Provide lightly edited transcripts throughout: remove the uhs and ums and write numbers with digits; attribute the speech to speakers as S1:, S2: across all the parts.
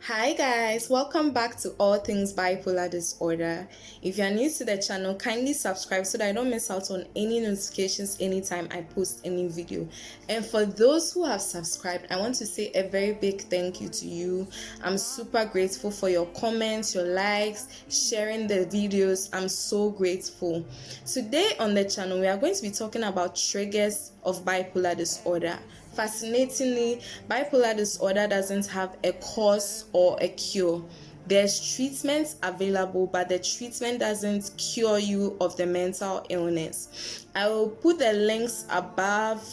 S1: Hi guys, welcome back to All Things Bipolar Disorder. If you're new to the channel, kindly subscribe so that I don't miss out on any notifications anytime I post any video. And for those who have subscribed, I want to say a very big thank you to you. I'm super grateful for your comments, your likes, sharing the videos. I'm so grateful. Today on the channel, we are going to be talking about triggers of bipolar disorder. Fascinatingly, bipolar disorder doesn't have a cause or a cure. There's treatments available, but the treatment doesn't cure you of the mental illness. I will put the links above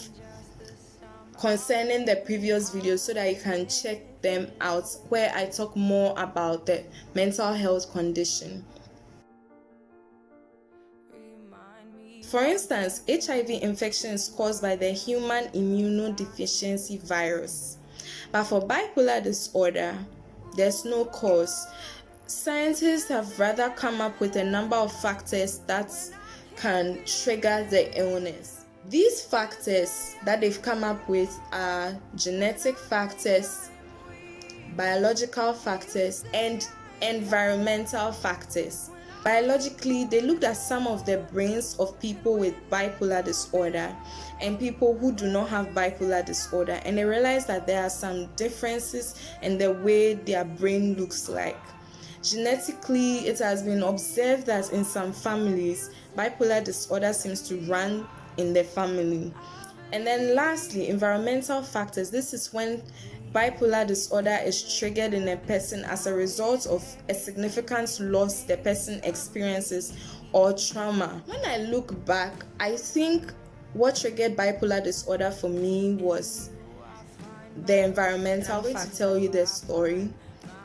S1: concerning the previous videos so that you can check them out, where I talk more about the mental health condition. For instance, HIV infection is caused by the human immunodeficiency virus. But for bipolar disorder, there's no cause. Scientists have rather come up with a number of factors that can trigger the illness. These factors that they've come up with are genetic factors, biological factors, and environmental factors. Biologically, they looked at some of the brains of people with bipolar disorder and people who do not have bipolar disorder, and they realized that there are some differences in the way their brain looks like. Genetically, it has been observed that in some families, bipolar disorder seems to run in the family. And then lastly, environmental factors. This is when bipolar disorder is triggered in a person as a result of a significant loss the person experiences or trauma. When I look back, I think what triggered bipolar disorder for me was the environmental factor. I'm going to tell you the story.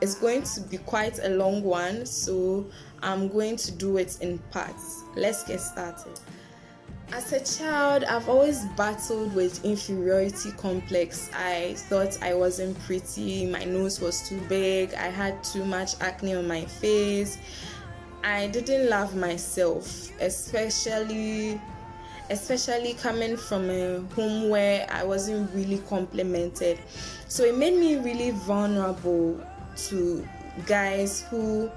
S1: It's going to be quite a long one, so I'm going to do it in parts. Let's get started. As a child, I've always battled with inferiority complex. I thought I wasn't pretty, my nose was too big, I had too much acne on my face. I didn't love myself, especially coming from a home where I wasn't really complimented. So it made me really vulnerable to guys who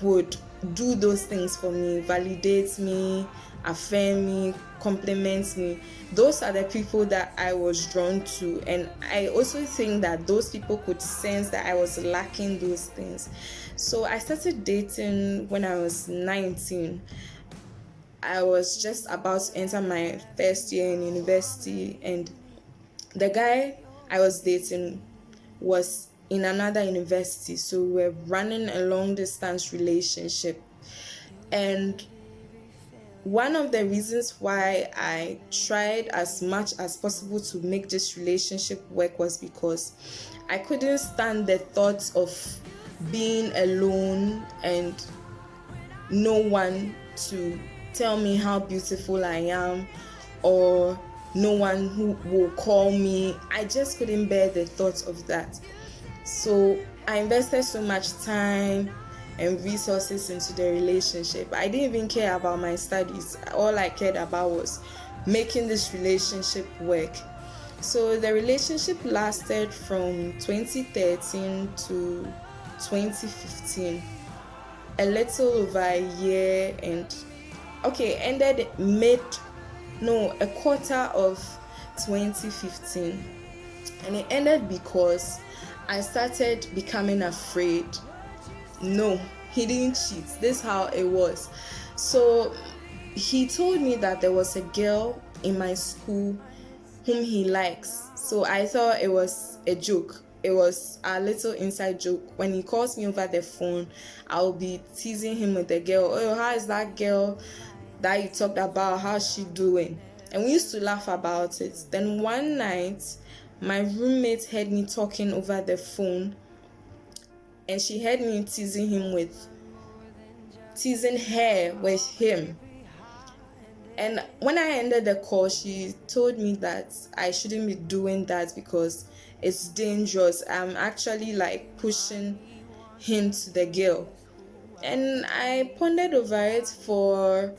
S1: would do those things for me, validate me, affirm me, compliment me. Those are the people that I was drawn to, and I also think that those people could sense that I was lacking those things. So I started dating when I was 19. I was just about to enter my first year in university, and the guy I was dating was in another university, so we were running a long distance relationship. And one of the reasons why I tried as much as possible to make this relationship work was because I couldn't stand the thought of being alone and no one to tell me how beautiful I am, or no one who will call me. I just couldn't bear the thought of that. So I invested so much time and resources into the relationship. I didn't even care about my studies. All I cared about was making this relationship work. So the relationship lasted from 2013 to 2015, a little over a year, and ended a quarter of 2015. And it ended because I started becoming afraid. No, he didn't cheat. This is how it was. So he told me that there was a girl in my school whom he likes. So I thought it was a joke. It was a little inside joke. When he calls me over the phone, I'll be teasing him with the girl. Oh, how is that girl that you talked about? How's she doing? And we used to laugh about it. Then one night, my roommate heard me talking over the phone, and she heard me teasing her with him. And when I ended the call, she told me that I shouldn't be doing that because it's dangerous. I'm actually pushing him to the girl. And I pondered over it for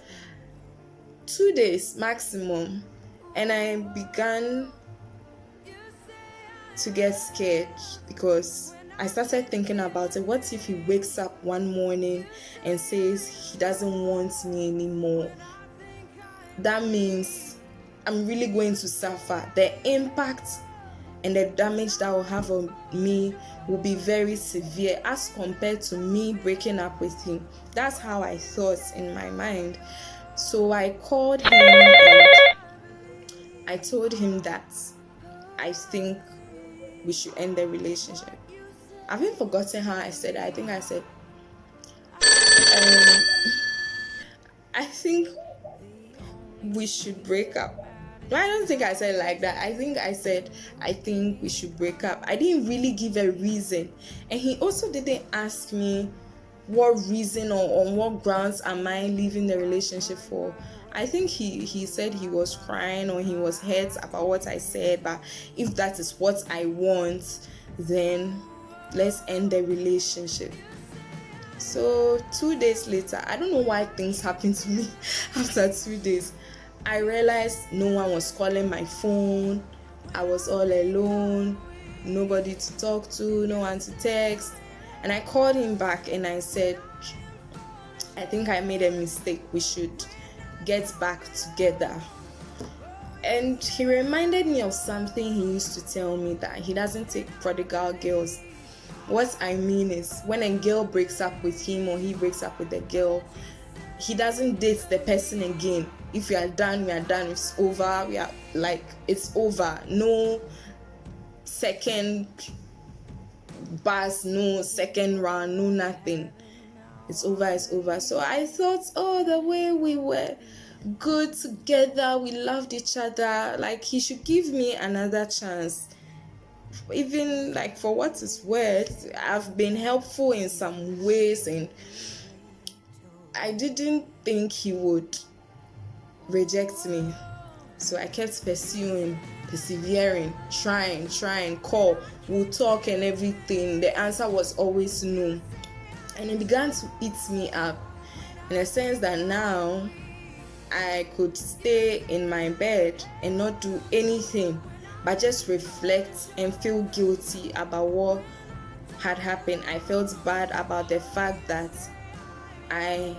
S1: 2 days maximum, and I began to get scared because I started thinking about it. What if he wakes up one morning and says he doesn't want me anymore? That means I'm really going to suffer. The impact and the damage that will have on me will be very severe as compared to me breaking up with him. That's how I thought in my mind. So I called him and I told him that I think we should end the relationship. I haven't forgotten how I said it. I think I said, I think we should break up. No, I don't think I said it like that. I think I said, I think we should break up. I didn't really give a reason. And he also didn't ask me what reason or on what grounds am I leaving the relationship for. I think he said he was crying or he was hurt about what I said, but if that is what I want, then let's end the relationship. So 2 days later, I don't know why things happened to me after 2 days. I realized no one was calling my phone. I was all alone, nobody to talk to, no one to text. And I called him back and I said, I think I made a mistake. We should get back together. And he reminded me of something he used to tell me, that he doesn't take prodigal girls. What I mean is, when a girl breaks up with him or he breaks up with a girl, he doesn't date the person again. If we are done, we are done. It's over. We are like, it's over. No second bus, no second round, no nothing. It's over, it's over. So I thought, oh, the way we were good together, we loved each other, like he should give me another chance. Even like for what it's worth, I've been helpful in some ways and I didn't think he would reject me. So I kept pursuing, persevering, trying, call, we'll talk and everything. The answer was always no. And it began to eat me up in a sense that now I could stay in my bed and not do anything but just reflect and feel guilty about what had happened. I felt bad about the fact that I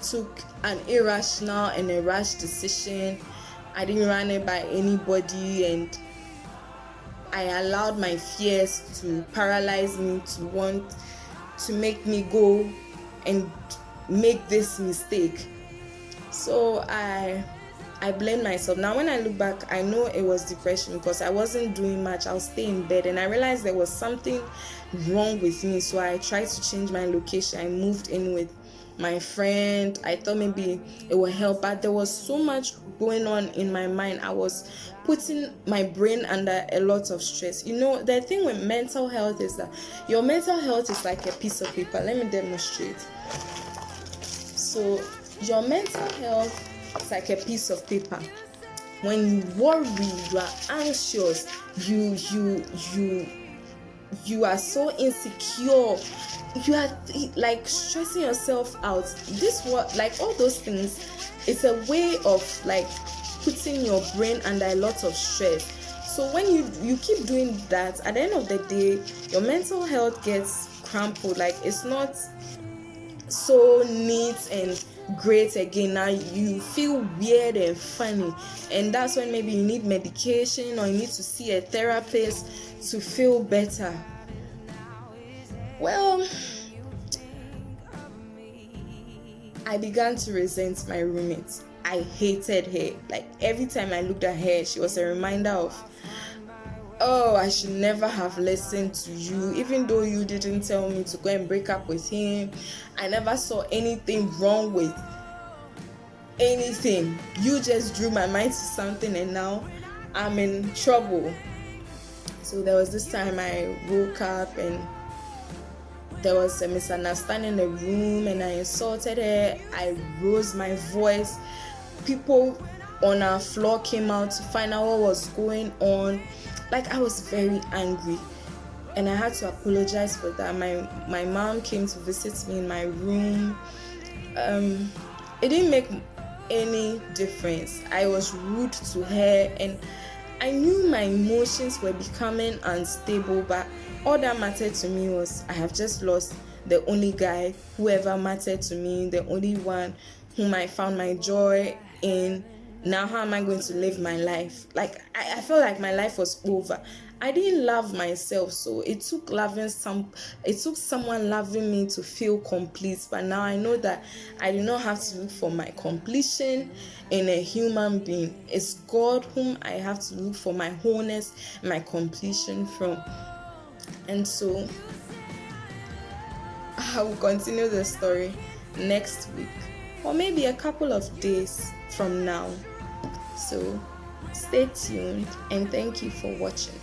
S1: took an irrational and a rash decision. I didn't run it by anybody and I allowed my fears to paralyze me, to want to make me go and make this mistake. So I blame myself. Now when I look back, I know it was depression because I wasn't doing much. I would stay in bed and I realized there was something wrong with me. So I tried to change my location. I moved in with my friend. I thought maybe it would help, but there was so much going on in my mind. I was putting my brain under a lot of stress. You know, the thing with mental health is that your mental health is like a piece of paper. Let me demonstrate. So your mental health is like a piece of paper. When you worry, you are anxious, you are so insecure, you are like stressing yourself out. This what, like all those things, it's a way of like putting your brain under a lot of stress. So when you keep doing that, at the end of the day, your mental health gets crumpled. Like it's not so neat and great again. Now you feel weird and funny, and that's when maybe you need medication or you need to see a therapist to feel better. Well, I began to resent my roommate. I hated her. Like every time I looked at her, she was a reminder of, oh, I should never have listened to you. Even though you didn't tell me to go and break up with him, I never saw anything wrong with anything. You just drew my mind to something and now I'm in trouble. So there was this time I woke up and there was a misunderstanding in the room and I insulted her. I rose my voice. People on our floor came out to find out what was going on. Like I was very angry and I had to apologize for that. My mom came to visit me in my room. It didn't make any difference. I was rude to her and I knew my emotions were becoming unstable, but all that mattered to me was I have just lost the only guy who ever mattered to me, the only one whom I found my joy in. Now how am I going to live my life? Like I felt like my life was over. I didn't love myself, so it took someone loving me to feel complete. But now I know that I do not have to look for my completion in a human being. It's God whom I have to look for my wholeness, my completion from. And so I will continue the story next week, or maybe a couple of days from now. So stay tuned and thank you for watching.